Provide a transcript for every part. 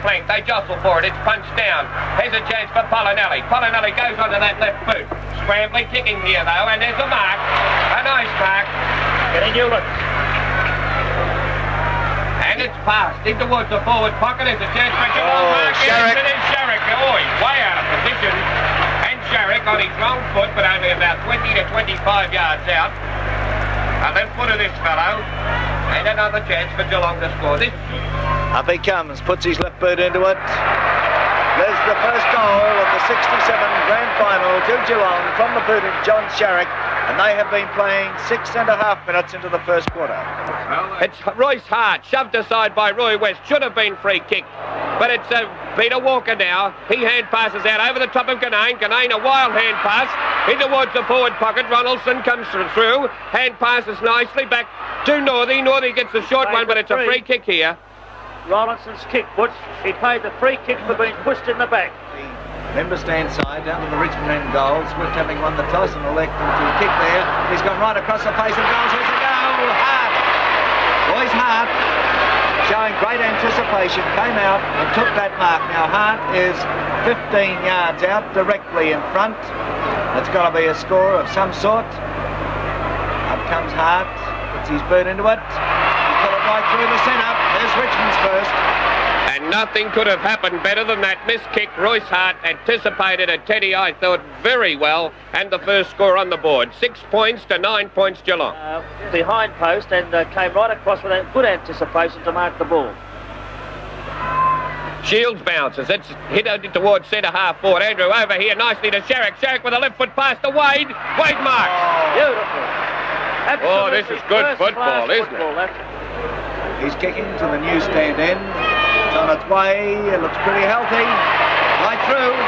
flank. They jostle for it. It's punched down. Here's a chance for Polinelli. Polinelli goes onto that left boot. Scrambling, kicking here, though, and there's a mark. A nice mark. Getting Hewlett. And it's passed in towards the forward pocket. There's a chance for Geelong. Sherrick. Yes, it is Sherrick. Oh, he's way out of position. And Sherrick on his wrong foot, but only about 20 to 25 yards out. A left foot of this fellow. And another chance for Geelong to score this. Up he comes, puts his left boot into it. There's the first goal of the 67 Grand Final to Geelong from the boot of John Sherrick, and they have been playing 6.5 minutes into the first quarter. It's Royce Hart, shoved aside by Roy West. Should have been free kick, but it's Peter Walker now. He hand passes out over the top of Ganane. Ganane, a wild hand pass in towards the forward pocket. Ronaldson comes through. Hand passes nicely back to Northey. Northey gets the short one, but it's a free kick here. Robinson's kick, Butch. He paid the free kick for being pushed in the back. The member stand side down to the Richmond end goal. Swift having won the toss and elected to kick there. He's gone right across the face of goals. Here's a goal. Hart. Royce Hart, showing great anticipation, came out and took that mark. Now Hart is 15 yards out, directly in front. It's got to be a score of some sort. Up comes Hart, puts his boot into it. He's got it right through the centre. There's Richmond's first. And nothing could have happened better than that missed kick. Royce Hart anticipated it, Teddy, I thought, very well. And the first score on the board. 6 points to 9 points Geelong. Behind post and came right across with a good anticipation to mark the ball. Shields bounces. It's hit towards centre half forward. Andrew over here nicely to Sherrick. Sherrick with a left foot pass to Wade. Wade marks. Beautiful. Absolutely. Oh, this is good football, isn't it? He's kicking to the new stand end. It's on its way. It looks pretty healthy. Right through.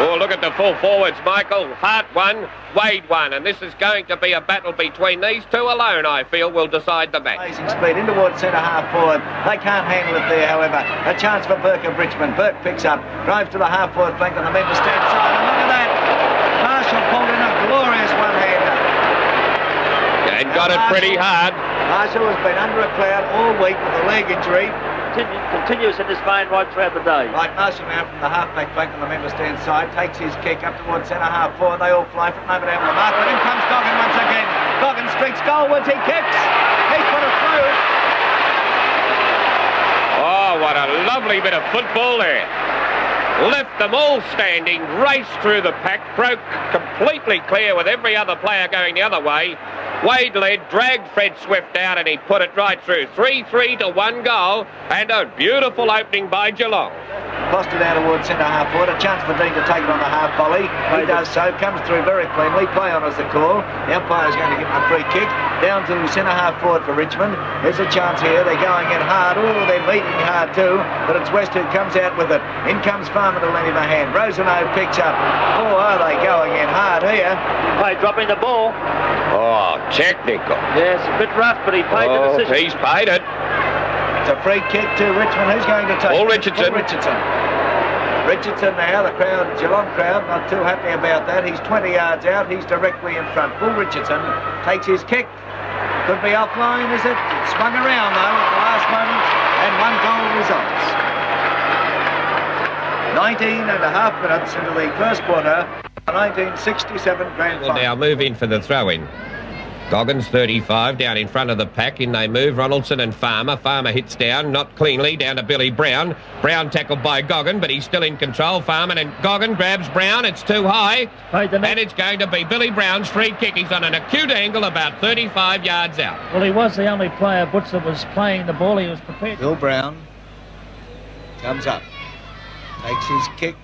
Oh, look at the full forwards, Michael. Hart won, Wade won, and this is going to be a battle between these two alone, I feel, will decide the match. Amazing speed in towards centre half forward. They can't handle it there, however. A chance for Burke of Richmond. Burke picks up, drives to the half forward flank on the member stand side, and look at that. Marshall pulled in a glorious one-hander. And got it pretty hard. Marshall has been under a cloud all week with a leg injury. Continues in this vein right throughout the day. Right, Marshall now from the half-back flank on the member stand side, takes his kick up towards centre half forward. They all fly from over down the mark, but in comes Goggin once again. Goggin streaks goalwards, he kicks. He's put it through. Oh, what a lovely bit of football there. Left them all standing, raced through the pack, broke completely clear with every other player going the other way. Wade led, dragged Fred Swift out, and he put it right through. 3-3 to 1 goal, and a beautiful opening by Geelong. Posted out towards centre half forward, a chance for Dean to take it on the half volley. He does so, comes through very cleanly. Play on as the call. The umpire's going to give him a free kick. Down to centre half forward for Richmond. There's a chance here. They're going in hard. Oh, they're meeting hard too. But it's West who comes out with it. In comes Farmer to lend him a hand. Rosenau picks up. Oh, are they going in hard here? Play dropping the ball. Oh, technical. Yes, a bit rough, but he paid the decision. He's paid it. It's a free kick to Richmond. Who's going to take it? Paul Richardson. Paul Richardson. Richardson now, the crowd, Geelong crowd, not too happy about that. He's 20 yards out. He's directly in front. Paul Richardson takes his kick. Could be offline, is it? It swung around, though, at the last moment, and 1 goal results. 19.5 minutes into the first quarter, 1967 Grand Final. Will now move in for the throw-in. Goggins 35 down in front of the pack. In they move, Ronaldson and Farmer. Farmer hits down, not cleanly, down to Billy Brown. Brown tackled by Goggin, but he's still in control. Farmer and Goggin grabs Brown. It's too high, and it's going to be Billy Brown's free kick. He's on an acute angle about 35 yards out. Well, he was the only player, Butch, that was playing the ball. He was prepared. Bill Brown comes up, takes his kick.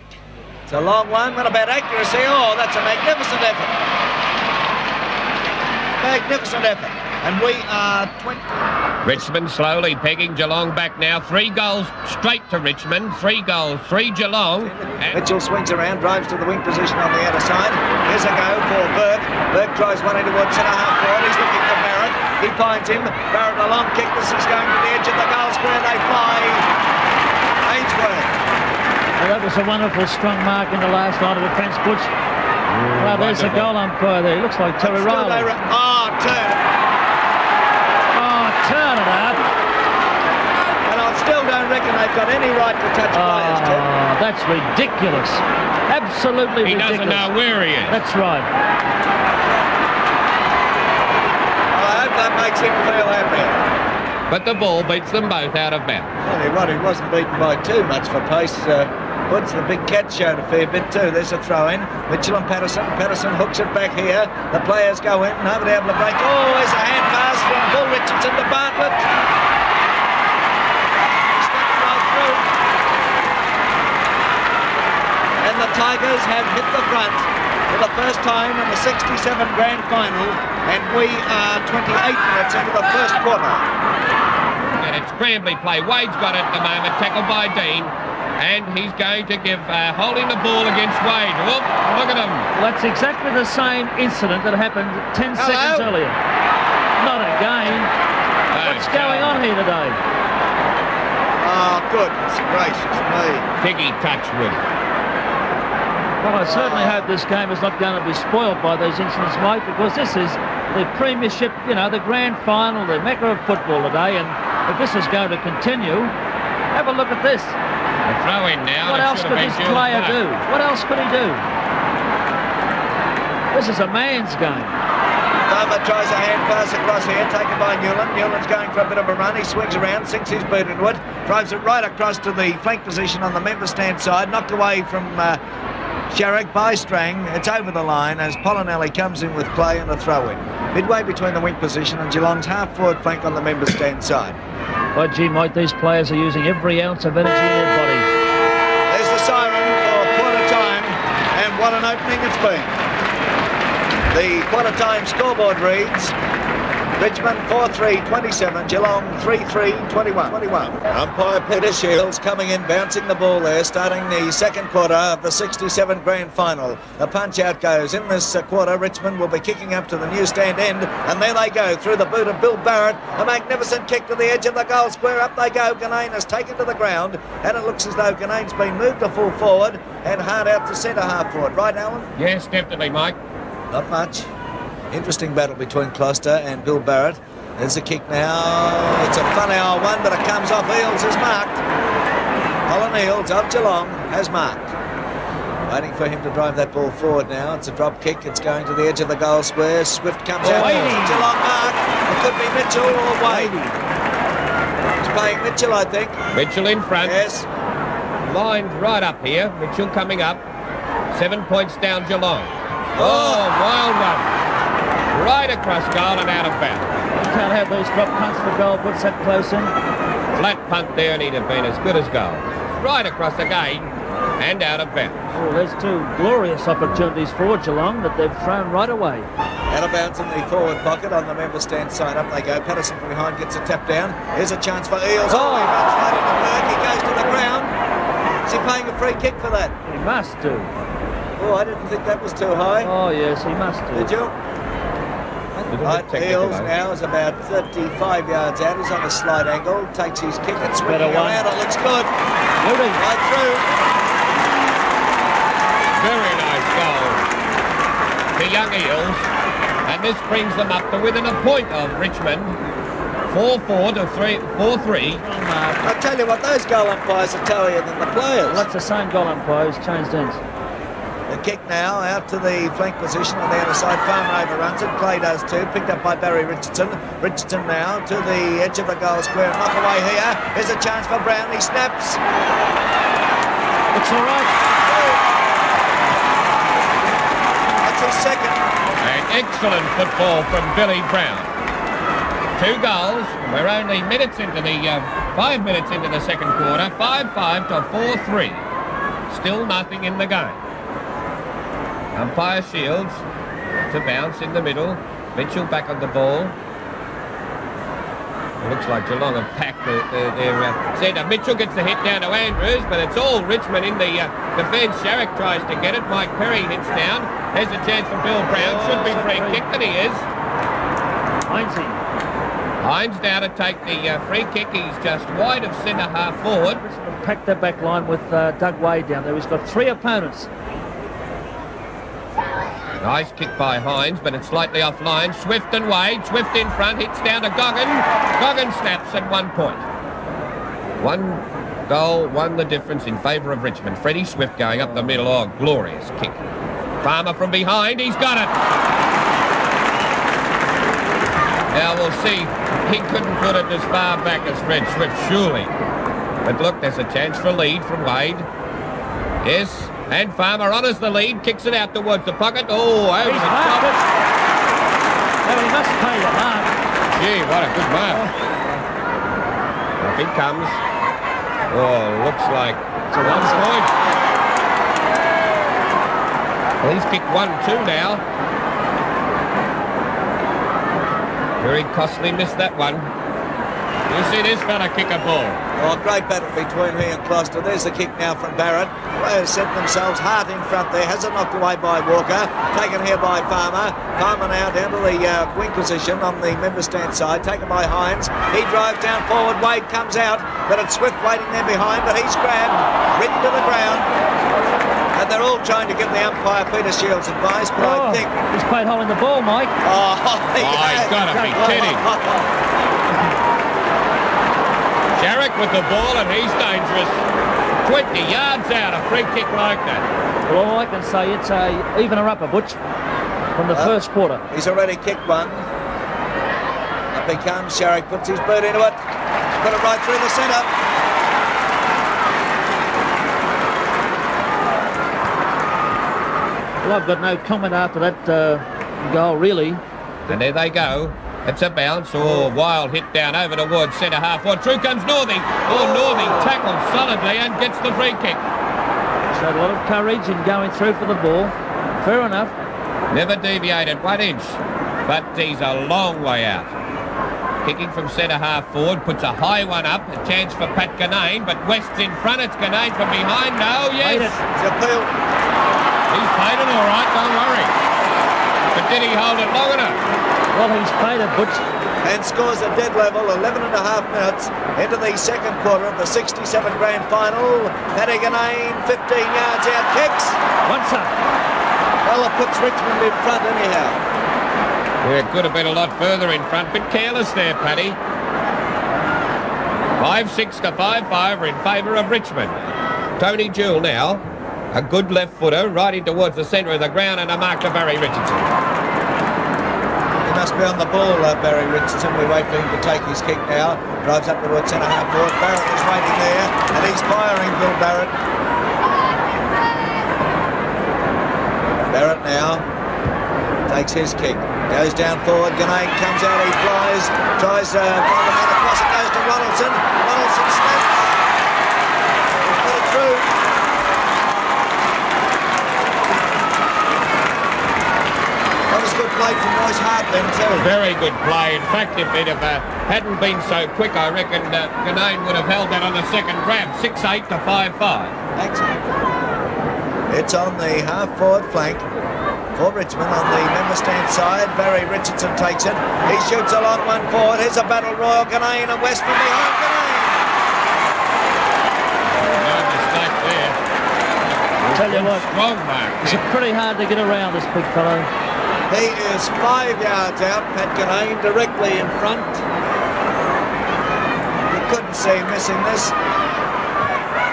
It's a long one. What about accuracy? Oh, that's a magnificent effort. Magnificent effort. And we are 20. Richmond slowly pegging Geelong back now. 3 goals straight to Richmond. 3 goals, 3 Geelong. Mitchell swings around, drives to the wing position on the outer side. Here's a go for Burke. Burke tries one into towards centre half forward. He's looking for Barrett. He finds him. Barrett a long kick. This is going to the edge of the goal square. They fly. Ainsworth. Well, that was a wonderful strong mark in the last line of defence, Butch. Well, there's the goal umpire there. He looks like Terry Riley. Turn it up. And I still don't reckon they've got any right to touch players, Tim. That's ridiculous. Absolutely ridiculous. He doesn't know where he is. That's right. I hope that makes him feel happy. But the ball beats them both out of bounds. Tell you what, he wasn't beaten by too much for pace. Woods, the big cat, showed a fair bit too. There's a throw in. Mitchell and Patterson. Patterson hooks it back here. The players go in. Nobody able to break. Oh, there's a hand pass from Bull Richardson to Bartlett. Steps right through. And the Tigers have hit the front for the first time in the 67 Grand Final. And we are 28 minutes into the first quarter. And it's scrambly play. Wade's got it at the moment. Tackled by Dean. And he's going to give holding the ball against Wade. Whoop, look at him. Well, that's exactly the same incident that happened 10 seconds earlier. Not again. What's going on here today? Oh, goodness gracious me. Piggy Touchwood. Well, I certainly hope this game is not going to be spoiled by those incidents, Mike, because this is the premiership, you know, the grand final, the mecca of football today, and if this is going to continue, have a look at this. A throw in now. What else could this player do? What else could he do? This is a man's game. Farmer tries a hand pass across here, taken by Newland. Newland's going for a bit of a run. He swings around, sinks his boot into it, throws it right across to the flank position on the member stand side, knocked away from Sharrock by Strang. It's over the line as Polinelli comes in with play and a throw in. Midway between the wing position and Geelong's half-forward flank on the member stand side. Well, gee, Mike, these players are using every ounce of energy in their body. There's the siren for quarter time, and what an opening it's been. The quarter time scoreboard reads Richmond 4-3-27, Geelong 3-3-21. Umpire Peter Shields coming in, bouncing the ball there, starting the second quarter of the 67 Grand Final. The punch out goes. In this quarter, Richmond will be kicking up to the new stand end, and there they go through the boot of Bill Barrett. A magnificent kick to the edge of the goal square. Up they go. Ganane is taken to the ground, and it looks as though Ganane's been moved to full forward and hard out to centre half forward. Right, Alan? Yes, definitely, Mike. Not much. Interesting battle between Closter and Bill Barrett. There's a kick now. It's a fun hour one, but it comes off. Eales is marked. Colin Eales of Geelong has marked. Waiting for him to drive that ball forward now. It's a drop kick. It's going to the edge of the goal square. Swift comes out. Geelong mark. It could be Mitchell or Wade. He's playing Mitchell, I think. Mitchell in front. Yes. Lined right up here. Mitchell coming up. 7 points down Geelong. Oh, wild one. Right across goal and out of bounds. You can't have those drop punts for goal, puts that close in. Flat punt there and he'd have been as good as goal. Right across the gate and out of bounds. Oh, there's two glorious opportunities for Geelong that they've thrown right away. Out of bounds in the forward pocket on the member stand side. Up they go. Patterson from behind gets a tap down. Here's a chance for Eales. Oh, he runs right into Burke. He goes to the ground. Is he paying a free kick for that? He must do. Oh, I didn't think that was too high. Oh, yes, he must do. Did you? Right, Eales now is about 35 yards out. He's on a slight angle. Takes his kick and swinging around. It looks good. Moving. Right through. Very nice goal to young Eales. And this brings them up to within a point of Richmond. 4-4 to 4-3. I tell you what, those goal umpires are tellier than the players. Well, that's the same goal umpires, changed ends. The kick now out to the flank position on the other side. Farmer overruns it. Clay does too. Picked up by Barry Richardson. Richardson now to the edge of the goal square. Knock away here. Here's a chance for Brown. He snaps. Looks all right. That's his second. An excellent football from Billy Brown. 2 goals. We're only minutes into the 5 minutes into the second quarter. 5-5 to 4-3. Still nothing in the game. Umpire Shields to bounce in the middle. Mitchell back on the ball. It looks like Geelong have packed their centre. Mitchell gets the hit down to Andrews, but it's all Richmond in the defence. Sharrock tries to get it. Mike Perry hits down. There's a chance for Bill Brown. Should be free kick, and he is. Hines now to take the free kick. He's just wide of centre half forward. Packed their back line with Doug Wade down there. He's got 3 opponents. Nice kick by Hines, but it's slightly offline. Swift and Wade. Swift in front, hits down to Goggin. Goggin snaps at 1 point. goal won the difference in favour of Richmond. Freddie Swift going up the middle. Oh, glorious kick. Farmer from behind. He's got it. Now we'll see. He couldn't put it as far back as Fred Swift, surely. But look, there's a chance for a lead from Wade. Yes, and Farmer honours the lead, kicks it out towards the pocket. Oh, over the top. Well, he must pay the mark. Gee, what a good mark. Up he comes. Oh, looks like it's a 1 point. Well, he's kicked 1-2 now. Very costly, missed that one. You see this fella kick a ball. Oh, great battle between he and Closter. There's the kick now from Barrett. Players set themselves hard in front there. Has it knocked away by Walker. Taken here by Farmer. Farmer now down to the wing position on the member stand side. Taken by Hines. He drives down forward. Wade comes out. But it's Swift waiting there behind. But he's grabbed. Written to the ground. And they're all trying to give the umpire Peter Shields advice. But I think... He's played hole in the ball, Mike. He's got to be kidding. Jarek with the ball, and he's dangerous. 20 yards out, a free kick like that. Well, all I can say, it's a evener-upper, Butch, from the first quarter. He's already kicked one. Up he comes. Sharrock puts his boot into it. Put it right through the centre. Well, I've got no comment after that goal, really. And there they go. It's a bounce. Oh, wild hit down over towards centre half. Well, through comes Northey. Oh, Northey tackled solidly and gets the free kick. Showed a lot of courage in going through for the ball. Fair enough. Never deviated 1 inch, but he's a long way out. Kicking from centre half forward, puts a high one up. A chance for Pat Ganane, but West's in front. It's Ganane from behind. No, yes. It's appeal. He's played it all right, don't worry. But did he hold it long enough? Well, he's played it, Butch. And scores a dead level, 11 and a half minutes into the second quarter of the 67 Grand Final. Paddy Ganane, 15 yards out, kicks. Once up. Well, it puts Richmond in front anyhow. Yeah, it could have been a lot further in front, but careless there, Paddy. 5-6 to 5-5 in favour of Richmond. Tony Jewell now, a good left footer, right in towards the centre of the ground, and a mark to Barry Richardson. He must be on the ball, Barry Richardson. We wait for him to take his kick now. Drives up towards centre half forward. Barrett is waiting there, and he's firing, Bill Barrett. Barrett now takes his kick. Goes down forward. Ganane comes out. He flies. Tries to find the man across. It goes to Ronaldson. Ronaldson snaps. He's put it through. That was good play from Royce Hart then too. Very good play. In fact, if it hadn't been so quick, I reckon Ganane would have held that on the second grab. 6-8 to 5-5. Thanks. It's on the half-forward flank for Richmond on the member stand side. Barry Richardson takes it. He shoots a long one forward. Here's a battle royal. Ganane and West from behind. Ganane. No mistake there. I'll tell you what, Strong mark. it's pretty hard to get around this big fellow. He is 5 yards out. Pat Ganane directly in front. You couldn't see him missing this.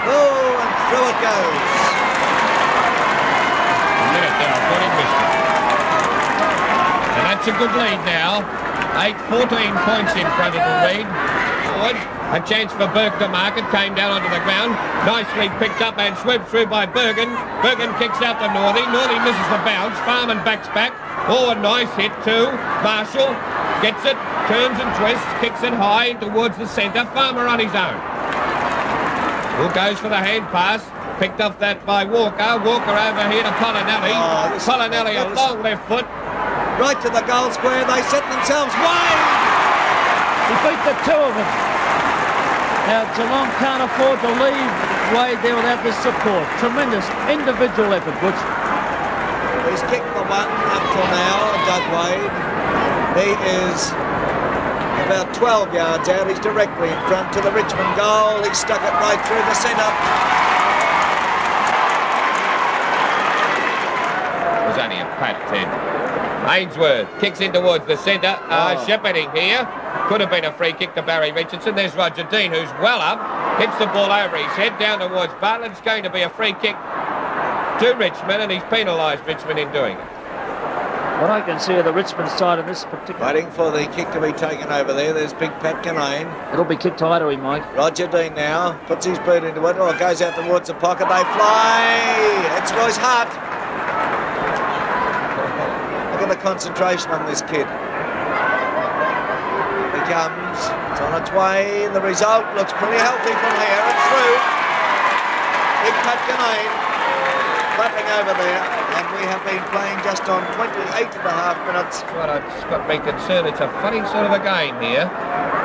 Oh, and through it goes. And that's a good lead now. 14 points in front of the lead. Forward. A chance for Burke to mark it. Came down onto the ground. Nicely picked up and swept through by Bergen. Bergen kicks out to Northey. Northey misses the bounce. Farman backs back. Oh, a nice hit too. Marshall gets it. Turns and twists. Kicks it high towards the centre. Farmer on his own. Who goes for the hand pass. Picked off that by Walker. Walker over here to Polinelli. Polinelli, a long left foot. Right to the goal square. They set themselves wide. He beat the two of them. Now, Geelong can't afford to leave Wade there without this support. Tremendous individual effort, Butch. He's kicked the one up till now, Doug Wade. He is about 12 yards out. He's directly in front to the Richmond goal. He stuck it right through the centre. Was only a pat, Ted. Ainsworth kicks in towards the centre. Shepherding here. Could have been a free kick to Barry Richardson. There's Roger Dean, who's well up. Hits the ball over his head down towards Bartlett. It's going to be a free kick to Richmond, and he's penalised Richmond in doing it. What I can see of the Richmond side in this particular... Waiting for the kick to be taken over there. There's big Pat Kinane. It'll be kicked tighter, Mike. Roger Dean now puts his boot into it. Oh, it goes out towards the pocket. They fly. It's Royce Hart. Look at the concentration on this kid. Here he comes. It's on its way. The result looks pretty healthy from here. It's through. Big Pat Kinane clapping over there, and we have been playing just on 28.5 minutes. Well, it's got me concerned. It's a funny sort of a game here.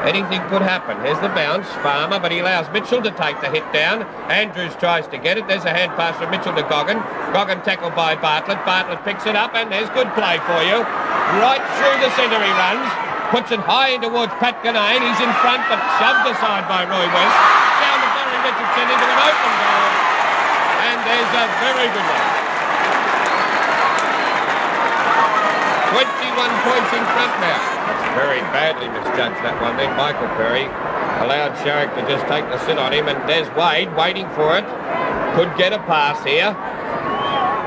Anything could happen. Here's the bounce, Farmer, but he allows Mitchell to take the hit down. Andrews tries to get it. There's a hand pass from Mitchell to Goggin. Goggin tackled by Bartlett. Bartlett picks it up, and there's good play for you. Right through the centre he runs. Puts it high in towards Pat Kinane. He's in front, but shoved aside by Roy West. Down to Barry Richardson into an open goal. And there's a very good one. 21 points in front now. Very badly misjudged that one. Then Michael Perry allowed Sharrock to just take the sit on him, and Des Wade waiting for it. Could get a pass here.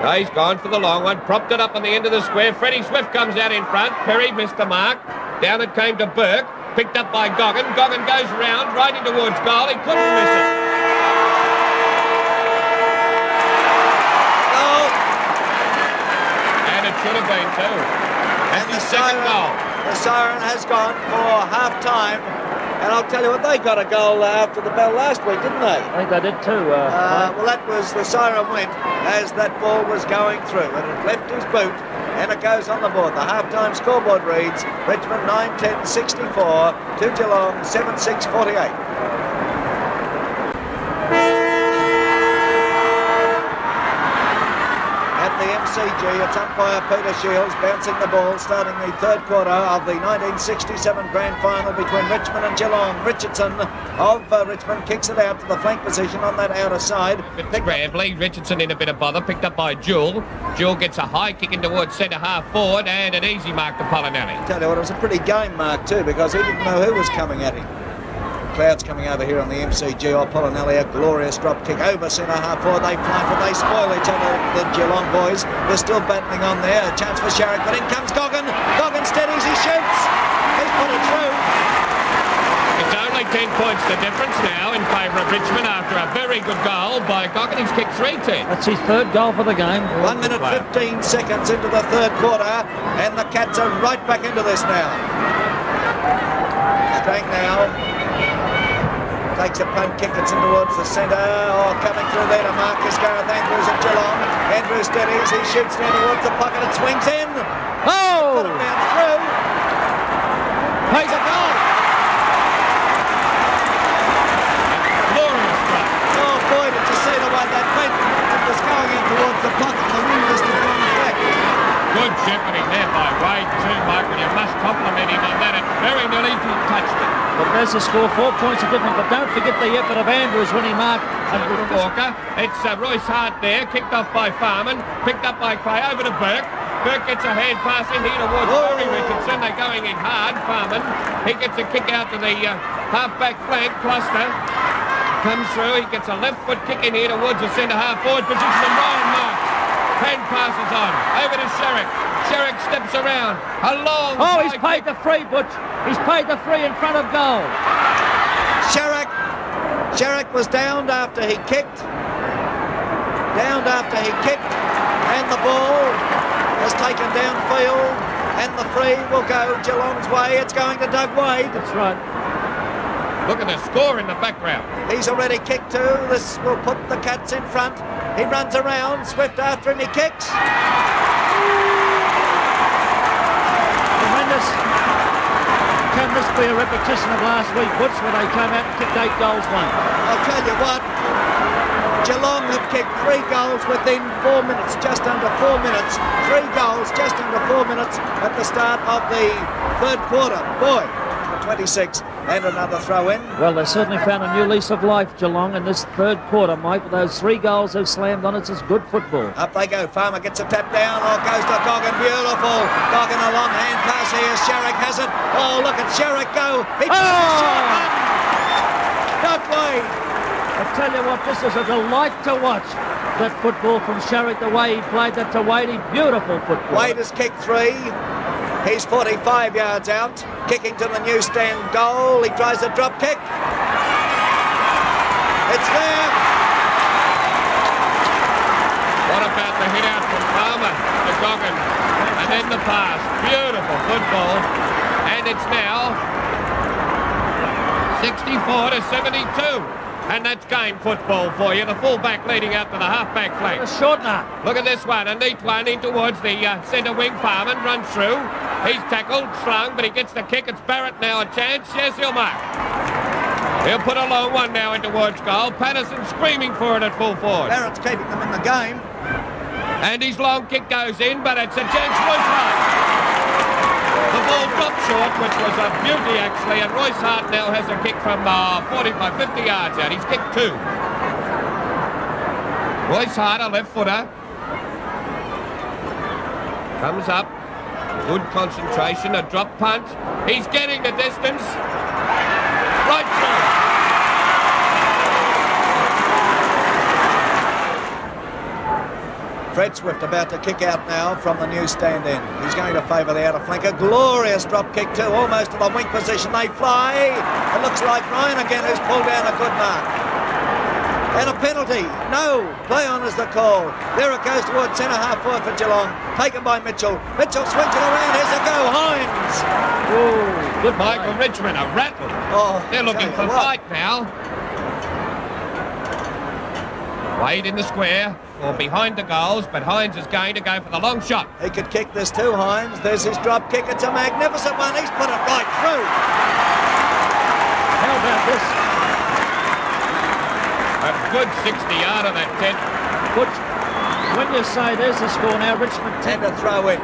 No, he's gone for the long one. Propped it up on the end of the square. Freddie Swift comes out in front. Perry missed the mark. Down it came to Burke. Picked up by Goggin. Goggin goes round, right in towards goal. He couldn't miss it. Should have been too. And the second goal. The siren has gone for half-time. And I'll tell you what, they got a goal after the bell last week, didn't they? I think they did too. Well, that was the siren went as that ball was going through. And it left his boot. And it goes on the board. The half-time scoreboard reads Richmond 9-10-64 to Geelong 7-6-48. MCG, it's umpire Peter Shields bouncing the ball, starting the third quarter of the 1967 Grand Final between Richmond and Geelong. Richardson of Richmond kicks it out to the flank position on that outer side. Scrambling, Richardson in a bit of bother, picked up by Jewell. Jewell gets a high kick in towards centre half forward, and an easy mark to Polinelli. I tell you what, it was a pretty game mark too, because he didn't know who was coming at him. Clouds coming over here on the MCG. Oh, Polinelli, a glorious drop kick over centre half forward. They fly for, they spoil each other, the Geelong boys. They're still battling on there. A chance for Sharrock, but in comes Goggin. Goggin steadies, he shoots. He's put it through. It's only 10 points the difference now in favour of Richmond after a very good goal by Goggin. He's kicked 3-10. That's his third goal for the game. 1 minute 15 seconds into the third quarter, and the Cats are right back into this now. Strang now. Takes a punt kick, it's in towards the centre. Oh, coming through there to Marcus Gareth Andrews at Geelong. Andrews steadies, he shoots down towards the pocket, it swings in. Oh! Put it down through. Plays a goal. Glorious strike. Oh boy, did you see the way that went? It was going in towards the pocket, the wind was to run back. Good shepherding there by Wade too, Michael. You must compliment him on that. It very nearly touched it. But there's the score, 4 points are different, but don't forget the effort of Andrews when he marked. From Walker. It's Royce Hart there, kicked off by Farman, picked up by Clay, over to Burke. Burke gets a hand pass in here towards Barry Richardson. They're going in hard. Farman, he gets a kick out to the half-back flank. Cluster comes through. He gets a left foot kick in here towards the centre half forward position, and Ryan marks. Hand passes on, over to Sharrock. Sharrock steps around. A long... Oh, he's paid the free, Butch. He's paid the free in front of goal. Sharrock was downed after he kicked. And the ball is taken downfield. And the free will go Geelong's way. It's going to Doug Wade. That's right. Look at the score in the background. He's already kicked two. This will put the Cats in front. He runs around. Swift after him. He kicks. Tremendous. Can this be a repetition of last week, Butch, when they came out and kicked 8 goals, won? I'll tell you what. Geelong have kicked 3 goals within 4 minutes, just under 4 minutes. 3 goals, just under 4 minutes at the start of the third quarter. Boy, 26 and another throw in. Well, they certainly found a new lease of life, Geelong, in this third quarter, Mike. With those 3 goals they've slammed on, it's good football. Up they go. Farmer gets a tap down. Oh, goes to Goggin. Beautiful. Goggin, a long hand pass here. Sharrock has it. Oh, look at Sharrock go. He Not Wade. I tell you what, this is a delight to watch. That football from Sherrick, the way he played that to Wadey, beautiful football. Wade has kicked 3. He's 45 yards out, kicking to the newsstand goal. He tries a drop kick. It's there. What about the hit out from Palmer to Goggin? And then the pass. Beautiful football. And it's now 64 to 72. And that's game football for you. The full-back leading out to the half-back flank. A shortener. Look at this one. A neat one in towards the centre wing. Farman runs through. He's tackled, slung, but he gets the kick. It's Barrett now a chance. Yes, he'll mark. He'll put a long one now in towards goal. Patterson screaming for it at full forward. Barrett's keeping them in the game. And his long kick goes in, but it's a chance for Royce Hart. The ball dropped short, which was a beauty actually, and Royce Hart now has a kick from 50 yards out. He's kicked 2. Royce Hart, a left footer. Comes up. Good concentration, a drop punt. He's getting the distance. Right through. Fred Swift about to kick out now from the newsstand end. He's going to favour the outer flank. A glorious drop kick too, almost to the wing position. They fly. It looks like Ryan again who's pulled down a good mark. And a penalty. No. Play on is the call. There it goes towards centre-half forward for Geelong. Taken by Mitchell. Mitchell swings it around. Here's a go. Hines. Oh, good Michael Richmond, a rattle. Oh, They're looking for fight now. Wade in the square or behind the goals, but Hines is going to go for the long shot. He could kick this too, Hines. There's his drop kick. It's a magnificent one. He's put it right through. How about this? A good 60 out of that, Ted. Good. When you say there's the score now, Richmond 10. And a throw in.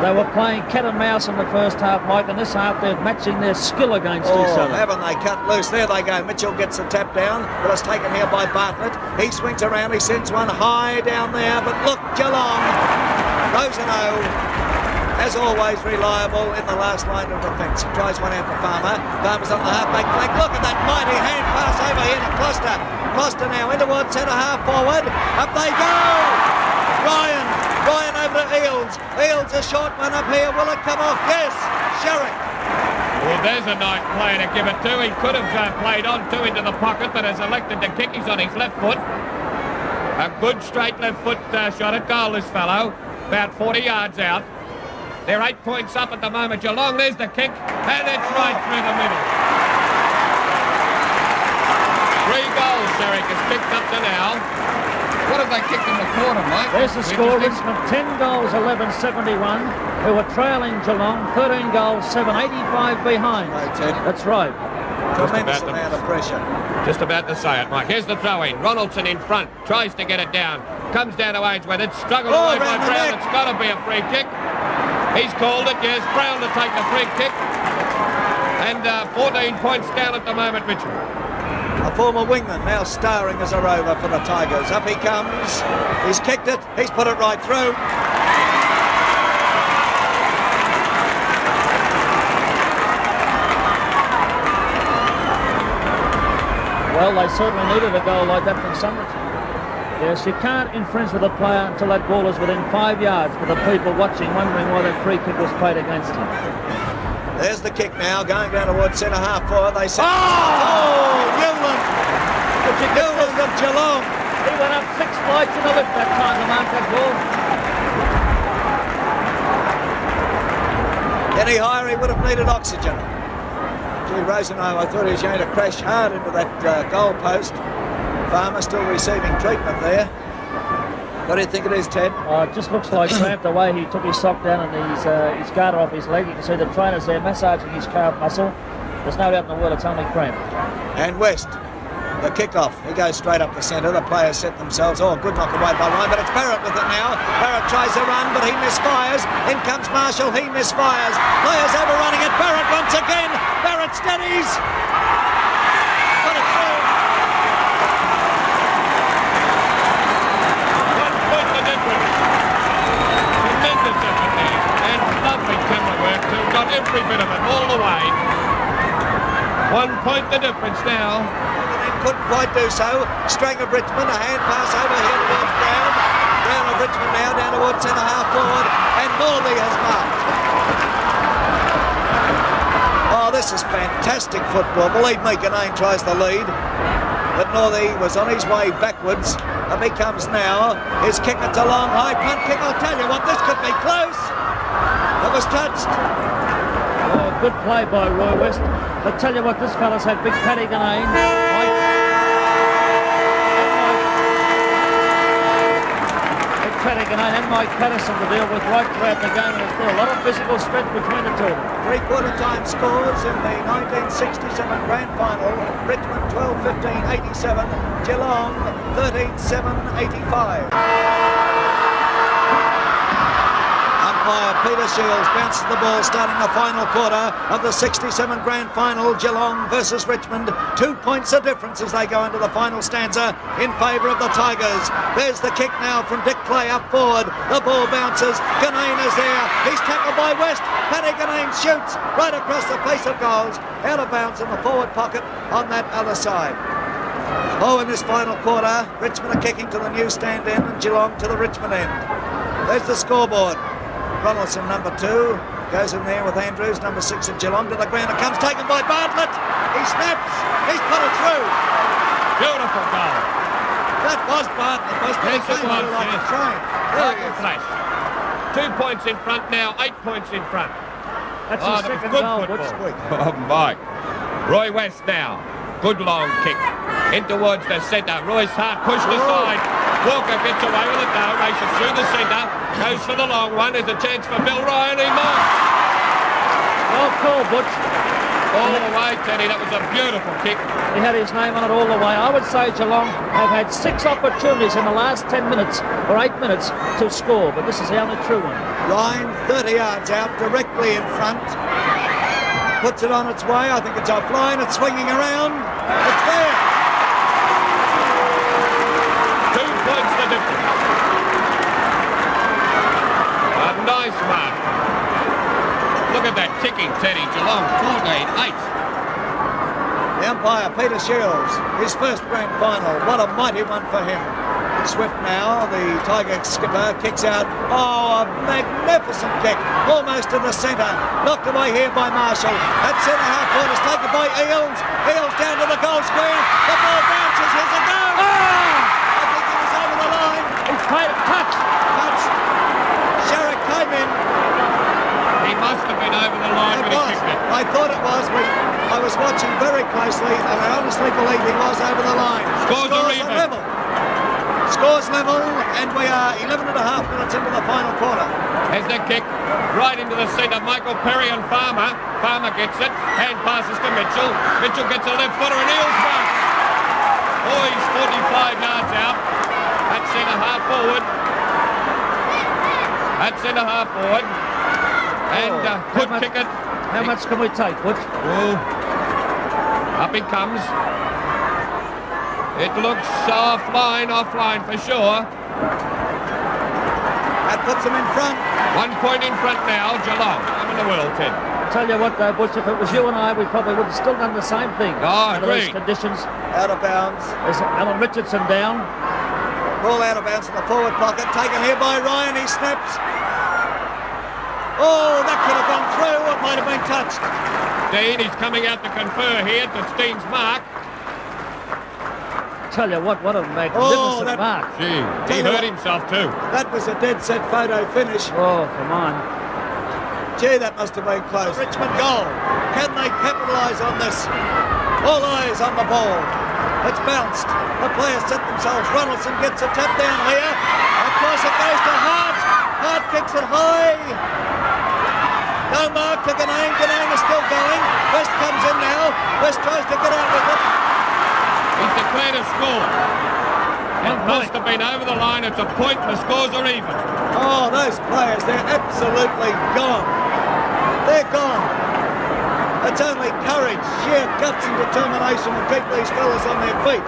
They were playing cat and mouse in the first half, Mike, and this half they're matching their skill against each other. Haven't they cut loose? There they go. Mitchell gets the tap down, but it's taken here by Bartlett. He swings around, he sends one high down there, but look, Geelong. Rosano, as always, reliable in the last line of defence. He tries one out to Farmer. Farmer's on the half-back flank. Look at that mighty hand pass over here to Costa. Costa now in towards centre-half forward. Up they go! Ryan over to Eales. Eales a short one up here. Will it come off? Yes. Sherrick. Well, there's a nice player to give it to. He could have played on 2 into the pocket, but has elected to kick. He's on his left foot. A good straight left foot shot at goal, this fellow. About 40 yards out. They're 8 points up at the moment. Geelong, there's the kick, and it's right through the middle. 3 goals Sherrick has picked up to now. What have they kicked in the quarter, Mike? There's the score, Richmond 10 goals, 11-71. Who were trailing Geelong, 13 goals, 7-85 behind. That's right. Tremendous amount of pressure. Just about to say it, Mike. Here's the throw-in. Ronaldson in front, tries to get it down. Comes down to Ainsworth. It's struggled away by Brown. It's got to be a free kick. He's called it, yes. Brown to take the free kick. And 14 points down at the moment, Richmond. A former wingman now starring as a rover for the Tigers. Up he comes. He's kicked it. He's put it right through. Well, they certainly needed a goal like that from Summerton. Yes, you can't infringe with a player until that ball is within 5 yards for the people watching, wondering why that free kick was played against him. There's the kick now, going down towards centre-half forward. They say, Newland! Newland of Geelong. He went up 6 flights in a lift that time to mark that ball. Any higher, he would have needed oxygen. Gee, Rosano, I thought he was going to crash hard into that goal post. Farmer still receiving treatment there. What do you think it is, Ted? It just looks like cramp the way he took his sock down and his garter off his leg. You can see the trainers there massaging his calf muscle. There's no doubt in the world it's only cramp. And West, the kick-off. He goes straight up the centre. The players set themselves. Oh, good knock away by Ryan, but it's Barrett with it now. Barrett tries to run, but he misfires. In comes Marshall. He misfires. Players overrunning it. Barrett once again. Barrett steadies. Put it through. Got every bit of it all the way. 1 point the difference now. couldn't quite do so. Strang of Richmond, a hand pass over here towards Brown. Brown of Richmond now down towards centre half forward, and Northey has marked. Oh, this is fantastic football. Believe me, Ganane tries the lead, but Northey was on his way backwards. Up he comes now. His kick, it's a long high punt kick. I'll tell you what, this could be close. It was touched. Oh, good play by Roy West. But tell you what, this fella's had big Paddy Ganane. Big Paddy Ganane and Mike Patterson to deal with right throughout the game. There's still a lot of physical strength between the two. Three-quarter time scores in the 1967 Grand Final. Richmond 12-15-87. Geelong 13-7-85. Umpire Peter Shields bounces the ball starting the final quarter of the 67 Grand Final. Geelong versus Richmond. 2 points of difference as they go into the final stanza in favour of the Tigers. There's the kick now from Dick Clay up forward. The ball bounces. Ganane is there. He's tackled by West. Paddy Ganane shoots right across the face of goals. Out of bounds in the forward pocket on that other side. Oh, in this final quarter, Richmond are kicking to the new stand end and Geelong to the Richmond end. There's the scoreboard. Ronaldson, number 2, goes in there with Andrews, number 6 at Geelong to the ground. It comes taken by Bartlett. He snaps. He's put it through. Beautiful goal. That was Bartlett. Yes, it was, like yes. a train. Like a flash. 2 points in front now, 8 points in front. That's Oh, his that was second good goal. football. Oh, Mike. Roy West now. Good long kick. In towards the centre. Roy's hard pushed aside. Walker gets away with it now. Races through the centre. Goes for the long one. There's a chance for Bill Ryan. He marks. Well called, Butch. All the way, Teddy. That was a beautiful kick. He had his name on it all the way. I would say Geelong have had 6 opportunities in the last 10 minutes or 8 minutes to score, but this is the only true one. Line 30 yards out, directly in front. Puts it on its way. I think it's offline. It's swinging around. It's there. 2 points the difference. A nice mark. Look at that ticking, Teddy. Geelong 14-8. The umpire, Peter Shields, his first grand final. What a mighty one for him. Swift now, the Tiger skipper, kicks out. Oh, a magnificent kick. Almost to the centre. Knocked away here by Marshall. At centre half court is taken by Eales. Eales down to the goal square. The ball bounces. Here's a goal. Oh! I think he was over the line. He's played a touch. Sherrick came in. He must have been over the line when he kicked it. I thought it was. I was watching very closely, and I honestly believe he was over the line. Scores are even. Level. Scores level, and we are 11 and a half minutes into the final quarter. Has the kick right into the centre. Michael Perry and Farmer. Farmer gets it. Hand passes to Mitchell. Mitchell gets a left footer and Eales marks. Oh, he's 45 yards out. At centre half forward. At centre half forward. And good kick it. How much can we take, Butch? Oh. Up he comes. It looks offline for sure. That puts him in front. 1 point in front now, Geelong. I'm in the world, Ted. Tell you what, though, Butch, if it was you and I, we probably would have still done the same thing. Oh, under these agreed. conditions. Out of bounds. There's Alan Richardson down. Ball out of bounds in the forward pocket. Taken here by Ryan. He snaps. Oh, that could have gone through. It might have been touched. Dean, he's coming out to confer here to Steen's mark. Tell you what a magnificent mark. Gee, he hurt himself too. That was a dead set photo finish. Oh, come on. Gee, that must have been close. Richmond goal. Can they capitalise on this? All eyes on the ball. It's bounced. The players set themselves. Ronaldson gets a tap down here. Of course it goes to Hart. Hart kicks it high. No mark to Ganane. Ganane is still going. West comes in now. West tries to get out with it. He's declared a score. It must have been over the line. It's a point. The scores are even. Oh, those players, they're absolutely gone. They're gone. It's only courage, sheer guts and determination to keep these fellas on their feet.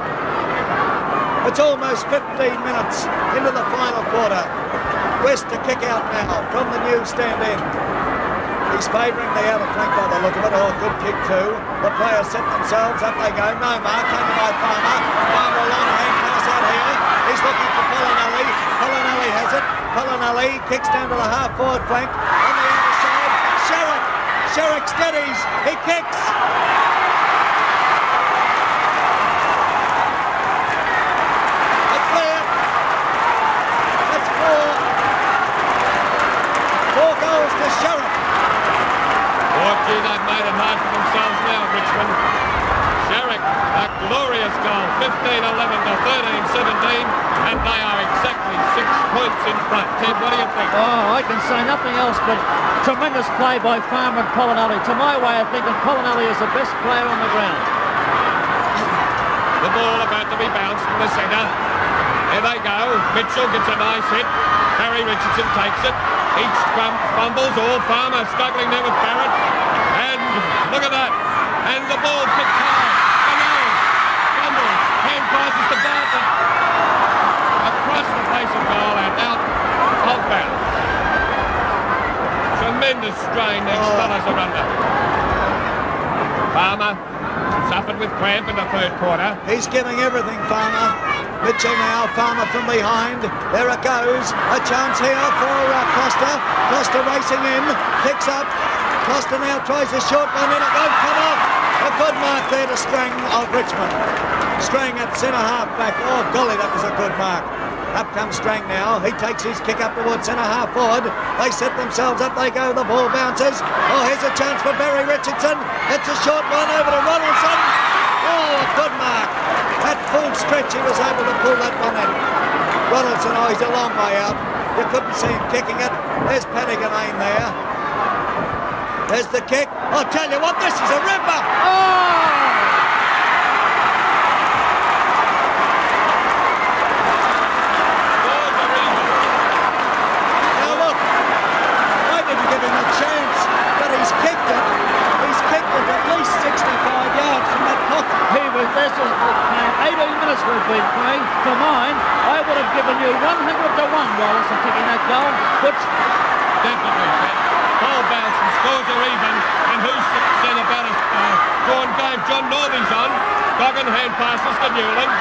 It's almost 15 minutes into the final quarter. West to kick out now from the new stand end. He's favouring the outer flank by the look of it. Oh, good kick too. The players set themselves. Up they go. No mark. Taken by Farmer. Farmer a long hand pass out here. He's looking for Polinelli. Polinelli has it. Polinelli kicks down to the half-forward flank. On the outer side, Sherrick. Sherrick steadies. He kicks. It's clear. That's 4 goals to Sherrick. Oh, gee, they've made it hard for themselves now, Richmond. Sherrick, a glorious goal, 15-11 to 13-17, and they are exactly 6 points in front. Ted, what do you think? Oh, I can say nothing else but tremendous play by Farmer and Polinelli. To my way of thinking, Polinelli is the best player on the ground. The ball about to be bounced from the centre. There they go. Mitchell gets a nice hit. Harry Richardson takes it. Each fumbles. All Farmer struggling there with Barrett. And look at that. And the ball kicked high. Fumbles. Hand passes to Bartlett. Across the face of goal and out of bounds. Tremendous strain these fellas are under. Farmer suffered with cramp in the third quarter. He's giving everything, Farmer. Mitchell now, Farmer from behind. There it goes. A chance here for Costa. Costa racing in. Picks up. Costa now tries a short one in. It won't come off. A good mark there to Strang of Richmond. Strang at centre half back. Oh, golly, that was a good mark. Up comes Strang now. He takes his kick up towards centre half forward. They set themselves up. They go. The ball bounces. Oh, here's a chance for Barry Richardson. It's a short one over to Ronaldson. Oh, a good mark. That full stretch, he was able to pull that one in. Ronaldson, oh, he's a long way out. You couldn't see him kicking it. There's Panaganane there. There's the kick. I'll tell you what, this is a ripper. Oh! Now look, I didn't give him a chance, but he's kicked it. He's kicked it at least 65 yards from that pocket. This is 18 minutes we've been playing. For mine, I would have given you 100 to 1 Wallace for kicking that goal, which definitely goal bounce and scores are even. And who's said about us? Drawn game. John Northey's on. Goggin hand passes to Newland.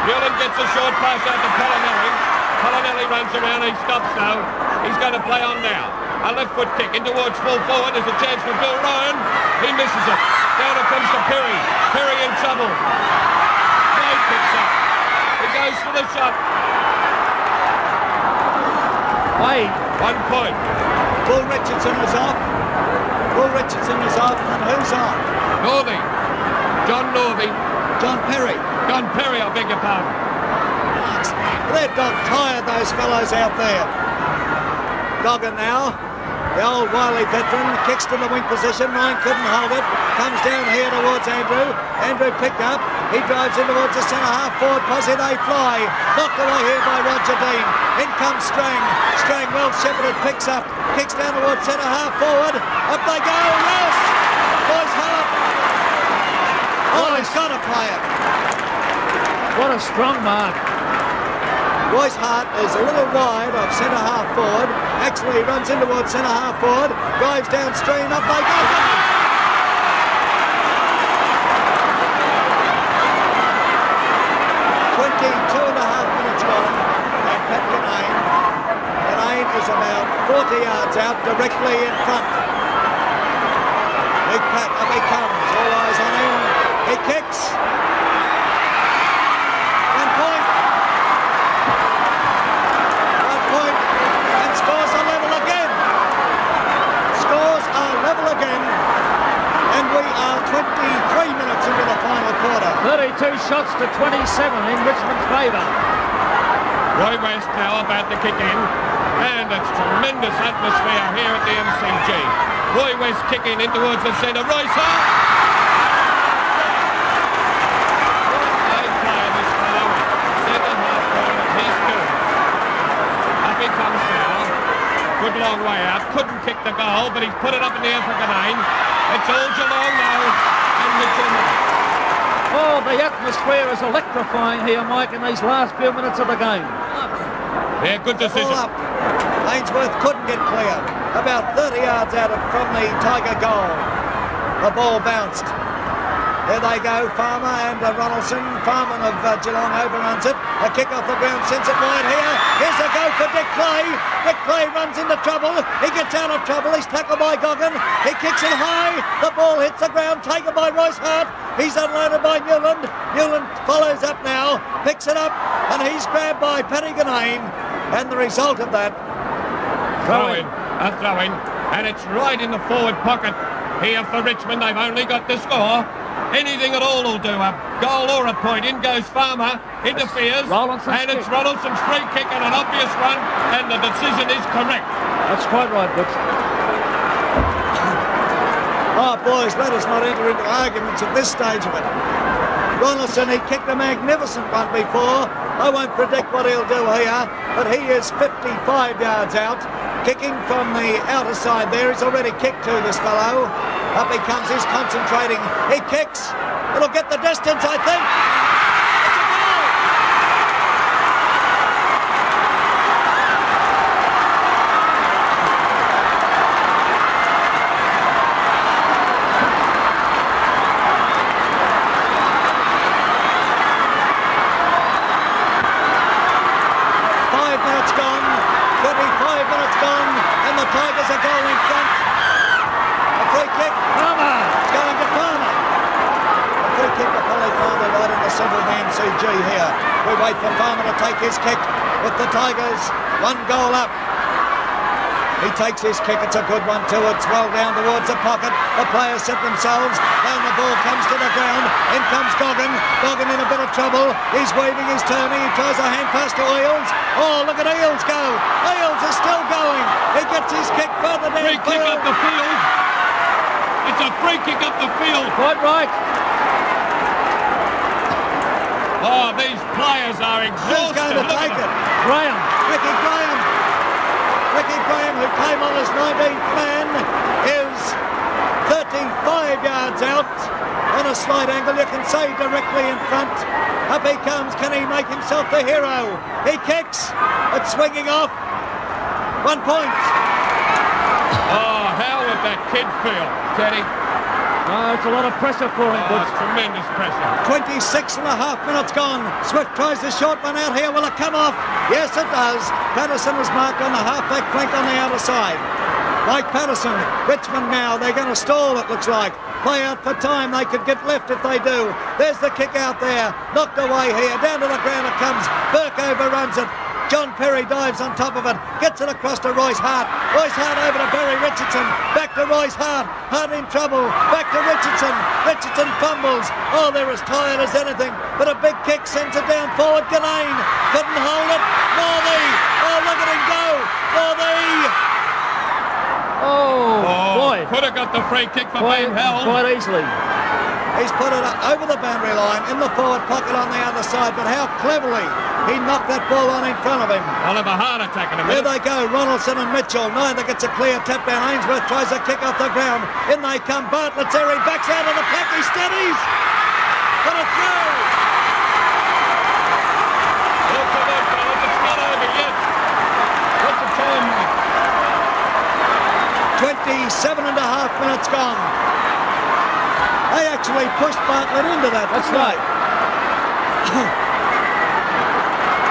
Newland gets a short pass out to Polinelli. Polinelli runs around. He stops now. He's going to play on now. A left foot kick in towards full forward. There's a chance for Bill Ryan. He misses it. Down it comes to Perry. Perry in trouble. Wade picks up. He goes for the shot. Wade. 1 point. Paul Richardson is off. Paul Richardson is off. And who's on? Northey. John Northey. John Perry. John Perry, I beg your pardon. They're dog tired, those fellows out there. Goggin now. The old wily veteran kicks to the wing position. Ryan couldn't hold it. Comes down here towards Andrew. Andrew picked up. He drives in towards the centre half forward posse. They fly. Knocked away here by Roger Dean. In comes Strang. Strang, well shepherded, picks up. Kicks down towards centre half forward. Up they go. Yes! Boys Hart. Oh, he's got to play it. What a strong mark. Royce Hart is a little wide of centre half forward. Actually, he runs in towards centre half forward. Drives downstream. Up they go. 22 and a half minutes gone. And Pat Ganane. Ganane is about 40 yards out, directly in front. Big Pat, up he comes. All eyes on him. He kicks. 1 point. 1 point. And scores are level again. Scores are level again. And we are 23 minutes into the final quarter. 32 shots to 27 in Richmond's favour. Roy West now about to kick in. And it's tremendous atmosphere here at the MCG. Roy West kicking in towards the centre. Royce Hart! They play this fellow. Centre half forward. He's good. Up he comes now. Good long way out. Couldn't kick the goal, but he's put it up in the air for Ganane. It's all Geelong now. And Mitchell. Oh, the atmosphere is electrifying here, Mike, in these last few minutes of the game. Yeah, good decision. All up. Ainsworth couldn't get clear. about 30 yards out from the Tiger goal. The ball bounced. There they go, Farmer and Ronaldson. Farmer of Geelong overruns it. A kick off the ground, sends it wide here. Here's a go for Dick Clay. Dick Clay runs into trouble. He gets out of trouble. He's tackled by Goggin. He kicks it high. The ball hits the ground, taken by Royce Hart. He's unloaded by Newland. Newland follows up now, picks it up, and he's grabbed by Paddy Ganane. And the result of that... Throw-in, a throw-in, and it's right in the forward pocket here for Richmond. They've only got to score. Anything at all will do. A goal or a point. In goes Farmer, interferes, and it's Ronaldson's free kick, and an obvious one, and the decision is correct. That's quite right, Butch. Oh, boys, let us not enter into arguments at this stage of it. Ronaldson, he kicked a magnificent one before. I won't predict what he'll do here, but he is 55 yards out. Kicking from the outer side there. He's already kicked to this fellow. Up he comes, he's concentrating. He kicks. It'll get the distance, I think. It's a goal! 5 minutes gone. 25 minutes gone, and the Tigers are goal in front. A free kick. Farmer! It's going to Farmer. A free kick to Polly Farmer right in the centre of the MCG here. We wait for Farmer to take his kick with the Tigers. 1 goal up. He takes his kick. It's a good one too. It's well down towards the pocket. The players set themselves. Down the ball comes to the ground. In comes Goggin. Goggin in a bit of trouble. He's waving his turning. He tries a hand pass to Eales. Oh, look at Eales go. Eales is still going. He gets his kick further down. Free kick up the field. It's a free kick up the field. Quite right. Oh, these players are exhausted. Who's going to take it? Graham. Ricky Graham. Ricky Graham, who came on as 19th man, is 35 yards out on a slight angle. You can say directly in front. Up he comes. Can he make himself the hero? He kicks. It's swinging off. 1 point. Oh, how would that kid feel, Teddy? No, it's a lot of pressure for him, Oh, Butch. tremendous pressure. 26 and a half minutes gone. Swift tries the short one out here. Will it come off? Yes, it does. Patterson is marked on the half-back flank on the outer side. Mike Patterson. Richmond now. They're going to stall, it looks like. Play out for time. They could get left if they do. There's the kick out there. Knocked away here. Down to the ground it comes. Burke overruns it. John Perry dives on top of it, gets it across to Royce Hart. Royce Hart over to Barry Richardson, back to Royce Hart. Hart in trouble, back to Richardson. Richardson fumbles. Oh, they're as tired as anything, but a big kick sends it down forward. Ganane couldn't hold it. Northey, oh, look at him go. Northey. Oh, boy. Could have got the free kick for Ben Hell. Quite easily. He's put it over the boundary line in the forward pocket on the other side, but how cleverly he knocked that ball on in front of him. I'll have a heart attack in a There minute. they go, Ronaldson and Mitchell. Neither gets a clear tap down. Ainsworth tries a kick off the ground. In they come. Bartlett's there. He backs out of the pack. He steadies. Got a throw. Look at that, fellas. It's not over yet. What's the time? 27 and a half minutes gone. They actually pushed Bartlett into that. That's right.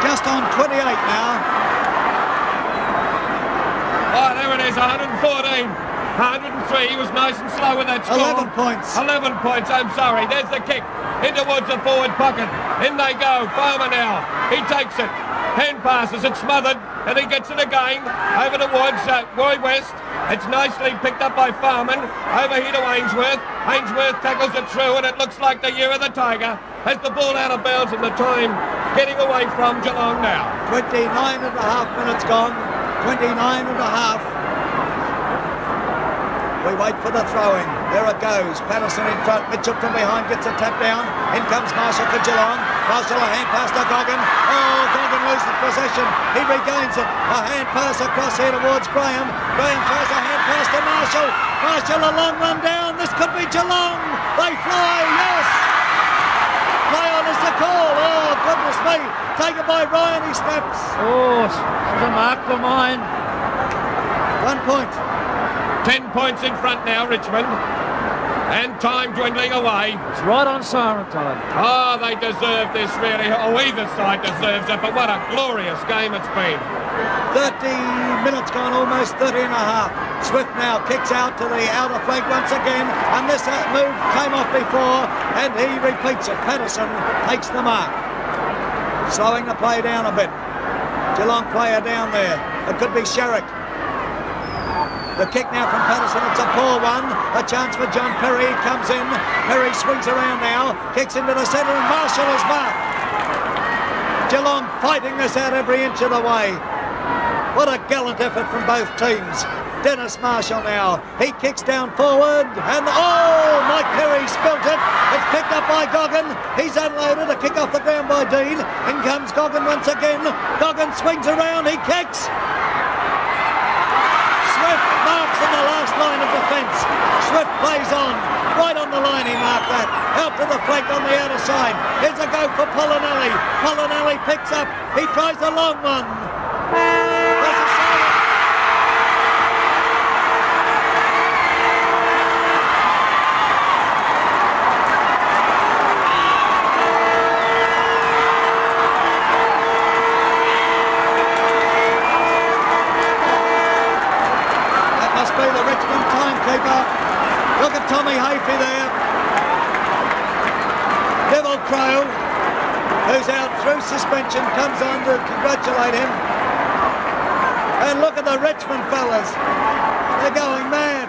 Just on 28 now. Oh, there it is, 114. 103. He was nice and slow with that score. 11 points. 11 points, I'm sorry. There's the kick. In towards the forward pocket. In they go. Farmer now. He takes it. Hand passes. It's smothered. And he gets it again. Over towards Roy West. It's nicely picked up by Farman. Over here to Ainsworth. Ainsworth tackles it through, and it looks like the year of the Tiger. Has the ball out of bounds in the time getting away from Geelong now. 29 and a half minutes gone. 29 and a half. We wait for the throw-in. There it goes. Patterson in front. Mitchell from behind gets a tap down. In comes Marshall for Geelong. Marshall a hand pass to Goggin. Oh, Goggin loses possession. He regains it. A hand pass across here towards Graham. Graham tries a hand pass to Marshall. Marshall a long run down. This could be Geelong. They fly. Yes. Play on is the call. Oh, goodness me. Taken by Ryan. He snaps. Oh, there's a mark for mine. 1 point. 10 points in front now, Richmond. And time dwindling away. It's right on siren time. Oh, they deserve this, really. Oh, either side deserves it, but what a glorious game it's been. 30 minutes gone, almost 30 and a half. Swift now kicks out to the outer flank once again, and this move came off before, and he repeats it. Patterson takes the mark. Slowing the play down a bit. Geelong player down there. It could be Sherrick. The kick now from Patterson, it's a poor one. A chance for John Perry, he comes in. Perry swings around now, kicks into the centre, and Marshall is marked. Geelong fighting this out every inch of the way. What a gallant effort from both teams. Dennis Marshall now, he kicks down forward, and oh, Mike Perry spilt it. It's picked up by Goggin. He's unloaded, a kick off the ground by Dean. In comes Goggin once again. Goggin swings around, he kicks. Swift marks in the last line of defence. Swift plays on. Right on the line he marked that. Out to the flank on the outer side. Here's a go for Polinelli. Polinelli picks up. He tries a long one. The Richmond timekeeper. Look at Tommy Hafey there. Devil Crow, who's out through suspension, comes on to congratulate him. And look at the Richmond fellas. They're going mad.